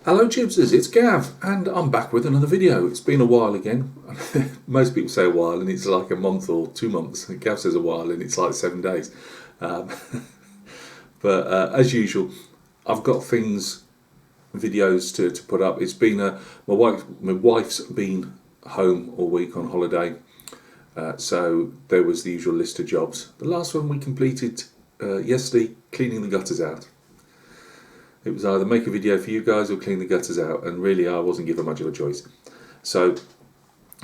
Hello Chipsers, it's Gav and I'm back with another video. It's been a while again. Most people say a while and it's like a month or 2 months. Gav says a while and it's like 7 days. Um, but as usual, I've got videos to put up. It's been my wife's been home all week on holiday. So there was the usual list of jobs. The last one we completed yesterday, cleaning the gutters out. It was either make a video for you guys or clean the gutters out, and really I wasn't given much of a choice. So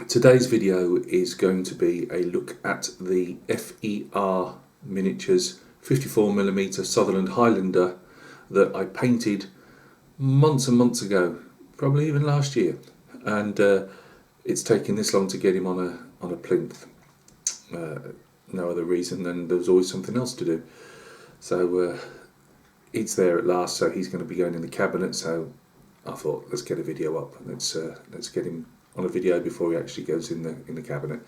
today's video is going to be a look at the FER miniatures 54mm Sutherland Highlander that I painted months and months ago, probably even last year, and it's taken this long to get him on a plinth. No other reason than there was always something else to do. So it's there at last, so he's going to be going in the cabinet. So I thought, let's get a video up. Let's get him on a video before he actually goes in the cabinet.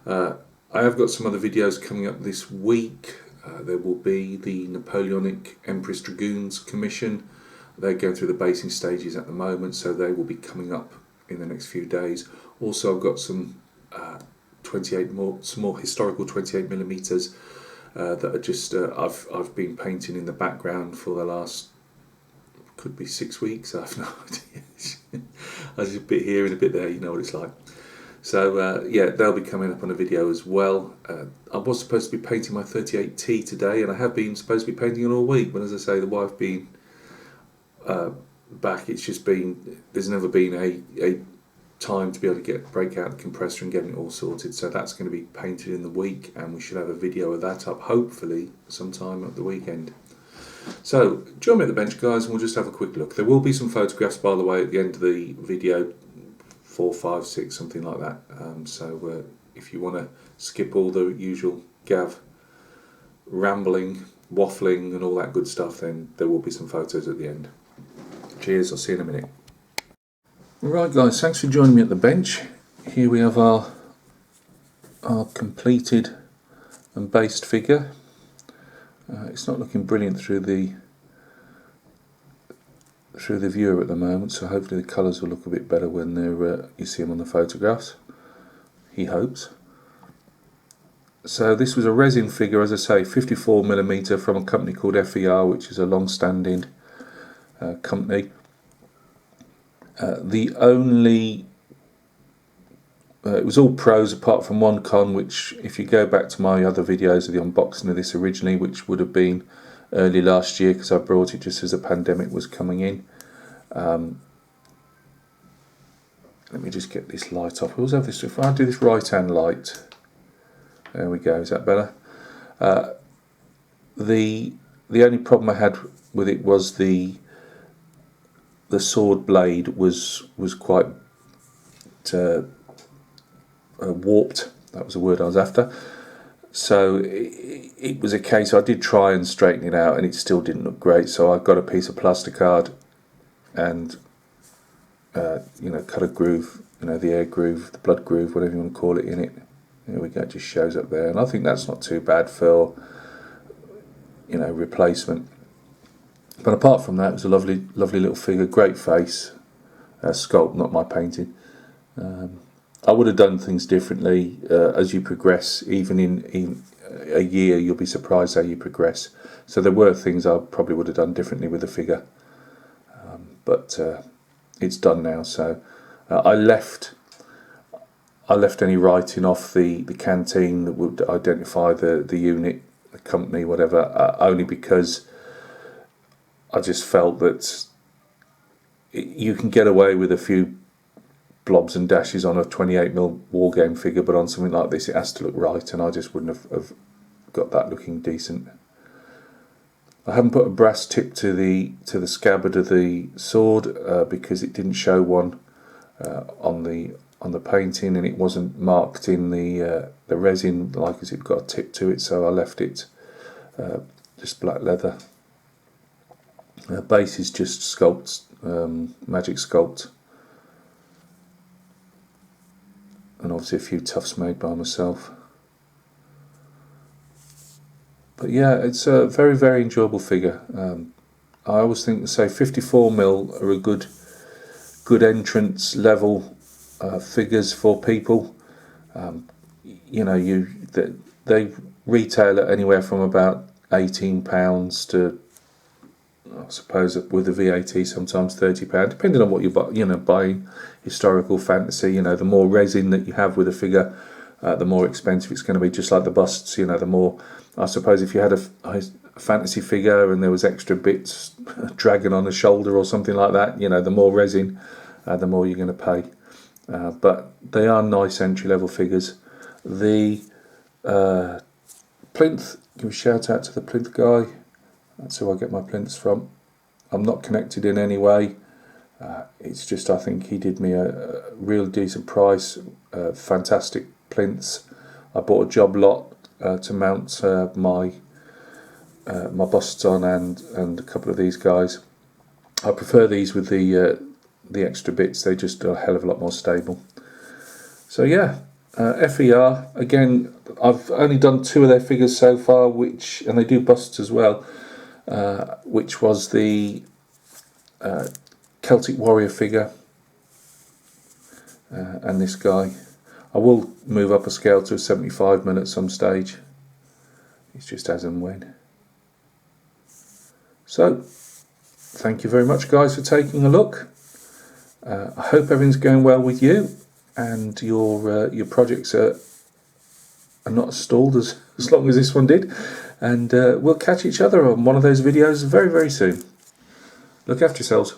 I have got some other videos coming up this week. There will be the Napoleonic Empress Dragoons Commission. They're going through the basing stages at the moment, so they will be coming up in the next few days. Also, I've got some some more historical 28mm. That are just I've been painting in the background for the last, could be 6 weeks. I have no idea. I was a bit here and a bit there, you know what it's like. So yeah, they'll be coming up on a video as well. I was supposed to be painting my 38T today, and I have been supposed to be painting it all week. But as I say, the wife being back, it's just been, there's never been a time to be able to break out the compressor and getting it all sorted. So that's going to be painted in the week, and we should have a video of that up hopefully sometime at the weekend. So join me at the bench, guys, and we'll just have a quick look. There will be some photographs, by the way, at the end of the video, 4, 5, 6, something like that. So if you want to skip all the usual Gav rambling, waffling and all that good stuff, then there will be some photos at the end. Cheers, I'll see you in a minute. Right guys, thanks for joining me at the bench. Here we have our completed and based figure. It's not looking brilliant through the viewer at the moment, so hopefully the colours will look a bit better when you see them on the photographs. He hopes. So this was a resin figure, as I say, 54mm from a company called FER, which is a long-standing company. It was all pros apart from one con, which if you go back to my other videos of the unboxing of this originally, which would have been early last year because I brought it just as the pandemic was coming in. Let me just get this light off. We also have this, if I do this right hand light, there we go, is that better? The only problem I had with it was the sword blade was quite warped. That was the word I was after. So it was a case, I did try and straighten it out and it still didn't look great, so I got a piece of plasticard and cut a groove, the air groove, the blood groove, whatever you want to call it, in it. There we go, it just shows up there, and I think that's not too bad for replacement. But apart from that, it was a lovely little figure, great face, sculpt, not my painting. I would have done things differently as you progress. Even in a year, you'll be surprised how you progress. So there were things I probably would have done differently with the figure, but it's done now. So I left any writing off the canteen that would identify the unit, the company, whatever, only because I just felt that you can get away with a few blobs and dashes on a 28mm wargame figure, but on something like this it has to look right, and I just wouldn't have got that looking decent. I haven't put a brass tip to the scabbard of the sword because it didn't show one on the painting, and it wasn't marked in the resin like as it got a tip to it, so I left it just black leather. Base is just sculpt, magic sculpt, and obviously a few tufts made by myself. But yeah, it's a very enjoyable figure. I always think, say, 54mm are a good good entrance level figures for people. You know, they retail at anywhere from about £18 to, I suppose, with the VAT, sometimes £30, depending on what you buy. You know, buying historical fantasy, you know, the more resin that you have with a figure, the more expensive it's going to be. Just like the busts, you know, the more, I suppose, if you had a fantasy figure and there was extra bits dragging on the shoulder or something like that, you know, the more resin, the more you're going to pay. But they are nice entry level figures. The plinth, give a shout out to the plinth guy. That's who I get my plinths from. I'm not connected in any way. It's just, I think he did me a real decent price. Fantastic plinths. I bought a job lot to mount my busts on, and a couple of these guys. I prefer these with the extra bits. They just are a hell of a lot more stable. So yeah, FER, again, I've only done 2 of their figures so far, and they do busts as well, which was the Celtic Warrior figure and this guy. I will move up a scale to a 75mm at some stage. It's just as and when. So, thank you very much, guys, for taking a look. I hope everything's going well with you, and your projects are not stalled as long as this one did. And we'll catch each other on one of those videos very, very soon. Look after yourselves.